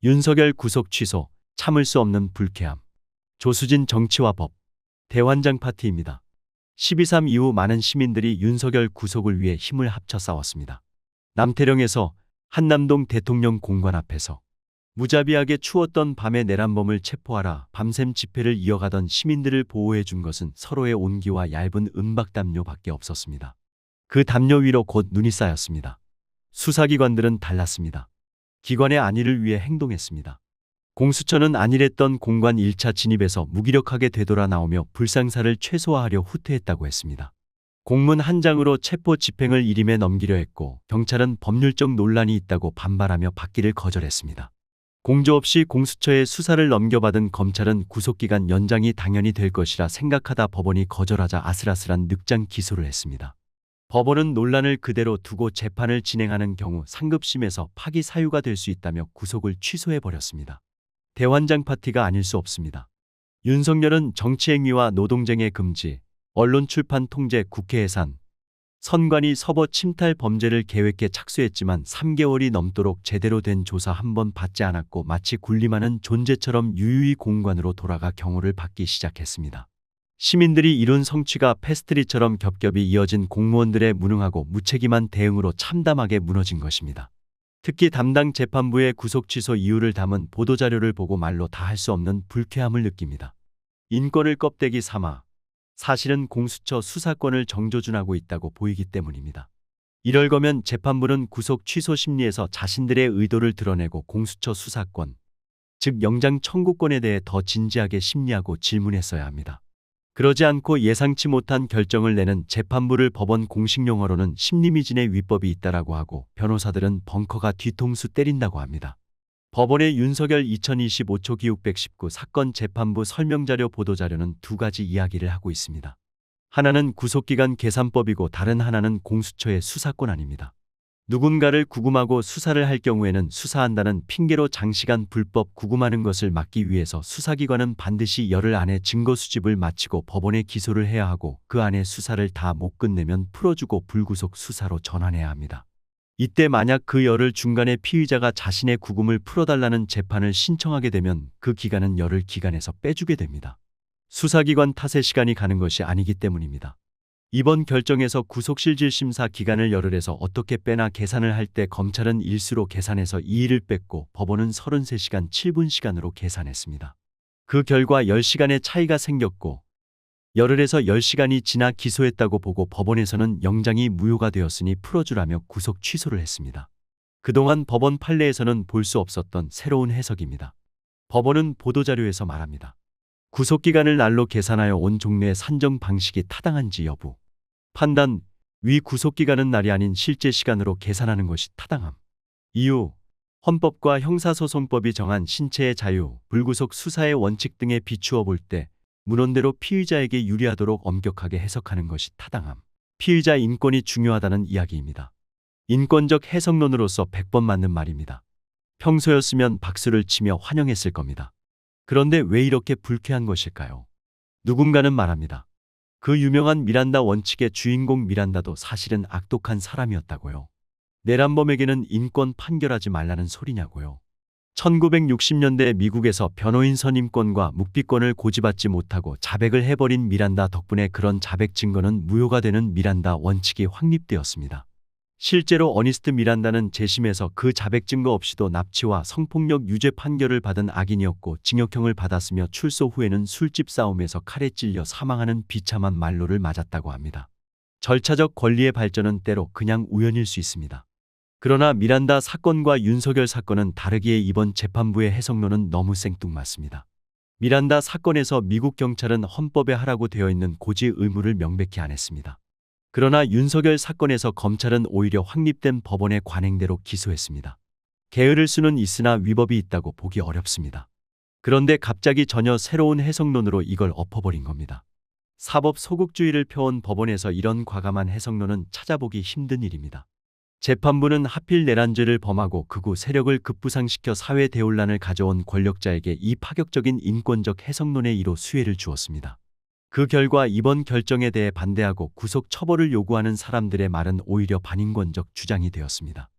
윤석열 구속 취소, 참을 수 없는 불쾌함. 조수진 정치와 법. 대환장 파티입니다. 12.3 이후 많은 시민들이 윤석열 구속을 위해 힘을 합쳐 싸웠습니다. 남태령에서 한남동 대통령 공관 앞에서 무자비하게 추웠던 밤에 내란범을 체포하라 밤샘 집회를 이어가던 시민들을 보호해 준 것은 서로의 온기와 얇은 은박담요밖에 없었습니다. 그 담요 위로 곧 눈이 쌓였습니다. 수사기관들은 달랐습니다. 기관의 안위를 위해 행동했습니다. 공수처는 안일했던 공관 1차 진입에서 무기력하게 되돌아 나오며 불상사를 최소화하려 후퇴했다고 했습니다. 공문 한 장으로 체포 집행을 일임에 넘기려 했고 경찰은 법률적 논란이 있다고 반발하며 받기를 거절했습니다. 공조 없이 공수처에 수사를 넘겨받은 검찰은 구속기간 연장이 당연히 될 것이라 생각하다 법원이 거절하자 아슬아슬한 늑장 기소를 했습니다. 법원은 논란을 그대로 두고 재판을 진행하는 경우 상급심에서 파기 사유가 될 수 있다며 구속을 취소해버렸습니다. 대환장 파티가 아닐 수 없습니다. 윤석열은 정치행위와 노동쟁의 금지, 언론 출판 통제, 국회 해산, 선관위 서버 침탈 범죄를 계획해 착수했지만 3개월이 넘도록 제대로 된 조사 한 번 받지 않았고 마치 군림하는 존재처럼 유유히 공관으로 돌아가 경호를 받기 시작했습니다. 시민들이 이룬 성취가 패스트리처럼 겹겹이 이어진 공무원들의 무능하고 무책임한 대응으로 참담하게 무너진 것입니다. 특히 담당 재판부의 구속 취소 이유를 담은 보도자료를 보고 말로 다 할 수 없는 불쾌함을 느낍니다. 인권을 껍데기 삼아 사실은 공수처 수사권을 정조준하고 있다고 보이기 때문입니다. 이럴 거면 재판부는 구속 취소 심리에서 자신들의 의도를 드러내고 공수처 수사권, 즉 영장 청구권에 대해 더 진지하게 심리하고 질문했어야 합니다. 그러지 않고 예상치 못한 결정을 내는 재판부를 법원 공식 용어로는 심리미진의 위법이 있다라고 하고 변호사들은 벙커가 뒤통수 때린다고 합니다. 법원의 윤석열 2025초 기욱 119 사건 재판부 설명자료 보도자료는 두 가지 이야기를 하고 있습니다. 하나는 구속기간 계산법이고 다른 하나는 공수처의 수사권 아닙니다. 누군가를 구금하고 수사를 할 경우에는 수사한다는 핑계로 장시간 불법 구금하는 것을 막기 위해서 수사기관은 반드시 열흘 안에 증거 수집을 마치고 법원에 기소를 해야 하고 그 안에 수사를 다 못 끝내면 풀어주고 불구속 수사로 전환해야 합니다. 이때 만약 그 열흘 중간에 피의자가 자신의 구금을 풀어달라는 재판을 신청하게 되면 그 기간은 열흘 기간에서 빼주게 됩니다. 수사기관 탓에 시간이 가는 것이 아니기 때문입니다. 이번 결정에서 구속실질심사 기간을 열흘에서 어떻게 빼나 계산을 할 때 검찰은 일수로 계산해서 2일을 뺐고 법원은 33시간 7분 시간으로 계산했습니다. 그 결과 10시간의 차이가 생겼고 열흘에서 10시간이 지나 기소했다고 보고 법원에서는 영장이 무효가 되었으니 풀어주라며 구속 취소를 했습니다. 그동안 법원 판례에서는 볼 수 없었던 새로운 해석입니다. 법원은 보도자료에서 말합니다. 구속기간을 날로 계산하여 온 종류의 산정 방식이 타당한지 여부. 판단, 위 구속기간은 날이 아닌 실제 시간으로 계산하는 것이 타당함. 이유, 헌법과 형사소송법이 정한 신체의 자유, 불구속 수사의 원칙 등에 비추어 볼 때 문헌대로 피의자에게 유리하도록 엄격하게 해석하는 것이 타당함. 피의자 인권이 중요하다는 이야기입니다. 인권적 해석론으로서 100번 맞는 말입니다. 평소였으면 박수를 치며 환영했을 겁니다. 그런데 왜 이렇게 불쾌한 것일까요? 누군가는 말합니다. 그 유명한 미란다 원칙의 주인공 미란다도 사실은 악독한 사람이었다고요. 내란범에게는 인권 판결하지 말라는 소리냐고요. 1960년대 미국에서 변호인 선임권과 묵비권을 고지받지 못하고 자백을 해버린 미란다 덕분에 그런 자백 증거는 무효가 되는 미란다 원칙이 확립되었습니다. 실제로 어니스트 미란다는 재심에서 그 자백 증거 없이도 납치와 성폭력 유죄 판결을 받은 악인이었고 징역형을 받았으며 출소 후에는 술집 싸움에서 칼에 찔려 사망하는 비참한 말로를 맞았다고 합니다. 절차적 권리의 발전은 때로 그냥 우연일 수 있습니다. 그러나 미란다 사건과 윤석열 사건은 다르기에 이번 재판부의 해석론은 너무 생뚱맞습니다. 미란다 사건에서 미국 경찰은 헌법에 하라고 되어 있는 고지 의무를 명백히 안 했습니다. 그러나 윤석열 사건에서 검찰은 오히려 확립된 법원의 관행대로 기소했습니다. 게으를 수는 있으나 위법이 있다고 보기 어렵습니다. 그런데 갑자기 전혀 새로운 해석론으로 이걸 엎어버린 겁니다. 사법 소극주의를 펴온 법원에서 이런 과감한 해석론은 찾아보기 힘든 일입니다. 재판부는 하필 내란죄를 범하고 극우 세력을 급부상시켜 사회 대혼란을 가져온 권력자에게 이 파격적인 인권적 해석론의 이로 수혜를 주었습니다. 그 결과 이번 결정에 대해 반대하고 구속 처벌을 요구하는 사람들의 말은 오히려 반인권적 주장이 되었습니다.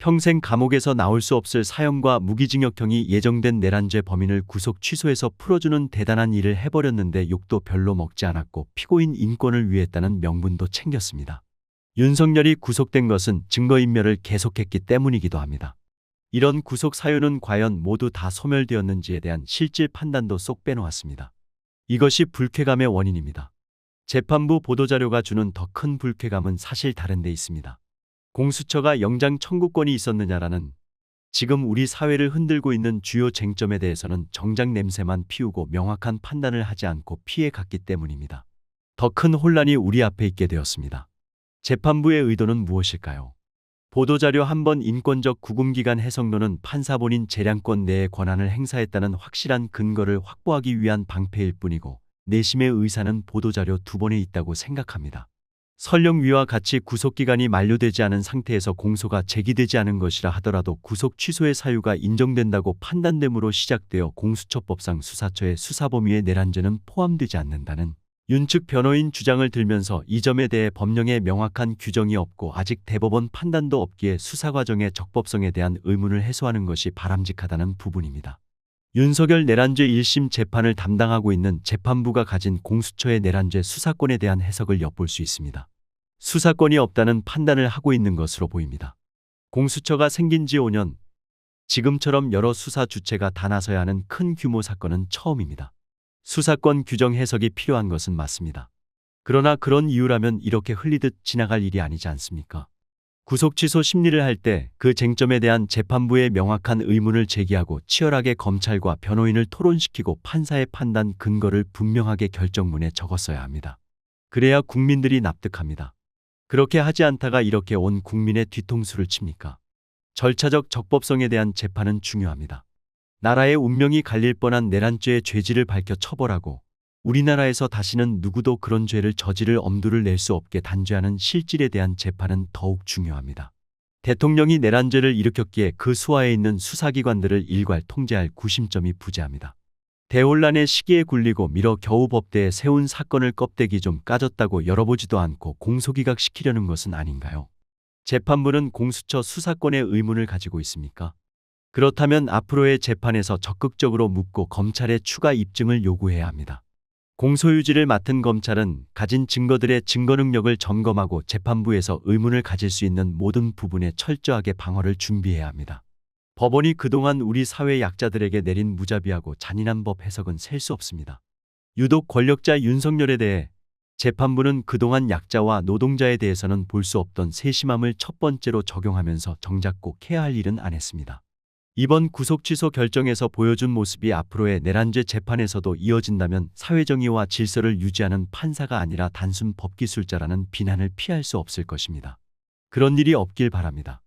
평생 감옥에서 나올 수 없을 사형과 무기징역형이 예정된 내란죄 범인을 구속 취소해서 풀어주는 대단한 일을 해버렸는데 욕도 별로 먹지 않았고 피고인 인권을 위했다는 명분도 챙겼습니다. 윤석열이 구속된 것은 증거인멸을 계속했기 때문이기도 합니다. 이런 구속 사유는 과연 모두 다 소멸되었는지에 대한 실질 판단도 쏙 빼놓았습니다. 이것이 불쾌감의 원인입니다. 재판부 보도자료가 주는 더 큰 불쾌감은 사실 다른 데 있습니다. 공수처가 영장 청구권이 있었느냐라는 지금 우리 사회를 흔들고 있는 주요 쟁점에 대해서는 정작 냄새만 피우고 명확한 판단을 하지 않고 피해갔기 때문입니다. 더 큰 혼란이 우리 앞에 있게 되었습니다. 재판부의 의도는 무엇일까요? 보도자료 한 번 인권적 구금기간 해석론은 판사 본인 재량권 내의 권한을 행사했다는 확실한 근거를 확보하기 위한 방패일 뿐이고 내심의 의사는 보도자료 두 번에 있다고 생각합니다. 설령위와 같이 구속기간이 만료되지 않은 상태에서 공소가 제기되지 않은 것이라 하더라도 구속 취소의 사유가 인정된다고 판단됨으로 시작되어 공수처법상 수사처의 수사범위에 내란죄는 포함되지 않는다는 윤측 변호인 주장을 들면서 이 점에 대해 법령에 명확한 규정이 없고 아직 대법원 판단도 없기에 수사 과정의 적법성에 대한 의문을 해소하는 것이 바람직하다는 부분입니다. 윤석열 내란죄 1심 재판을 담당하고 있는 재판부가 가진 공수처의 내란죄 수사권에 대한 해석을 엿볼 수 있습니다. 수사권이 없다는 판단을 하고 있는 것으로 보입니다. 공수처가 생긴 지 5년, 지금처럼 여러 수사 주체가 다 나서야 하는 큰 규모 사건은 처음입니다. 수사권 규정 해석이 필요한 것은 맞습니다. 그러나 그런 이유라면 이렇게 흘리듯 지나갈 일이 아니지 않습니까? 구속 취소 심리를 할 때 그 쟁점에 대한 재판부의 명확한 의문을 제기하고 치열하게 검찰과 변호인을 토론시키고 판사의 판단 근거를 분명하게 결정문에 적었어야 합니다. 그래야 국민들이 납득합니다. 그렇게 하지 않다가 이렇게 온 국민의 뒤통수를 칩니까? 절차적 적법성에 대한 재판은 중요합니다. 나라의 운명이 갈릴 뻔한 내란죄의 죄질을 밝혀 처벌하고 우리나라에서 다시는 누구도 그런 죄를 저지를 엄두를 낼 수 없게 단죄하는 실질에 대한 재판은 더욱 중요합니다. 대통령이 내란죄를 일으켰기에 그 수하에 있는 수사기관들을 일괄 통제할 구심점이 부재합니다. 대혼란의 시기에 굴리고 밀어 겨우 법대에 세운 사건을 껍데기 좀 까졌다고 열어보지도 않고 공소기각시키려는 것은 아닌가요? 재판부는 공수처 수사권의 의문을 가지고 있습니까? 그렇다면 앞으로의 재판에서 적극적으로 묻고 검찰에 추가 입증을 요구해야 합니다. 공소유지를 맡은 검찰은 가진 증거들의 증거 능력을 점검하고 재판부에서 의문을 가질 수 있는 모든 부분에 철저하게 방어를 준비해야 합니다. 법원이 그동안 우리 사회 약자들에게 내린 무자비하고 잔인한 법 해석은 셀 수 없습니다. 유독 권력자 윤석열에 대해 재판부는 그동안 약자와 노동자에 대해서는 볼 수 없던 세심함을 첫 번째로 적용하면서 정작 꼭 해야 할 일은 안 했습니다. 이번 구속 취소 결정에서 보여준 모습이 앞으로의 내란죄 재판에서도 이어진다면 사회정의와 질서를 유지하는 판사가 아니라 단순 법기술자라는 비난을 피할 수 없을 것입니다. 그런 일이 없길 바랍니다.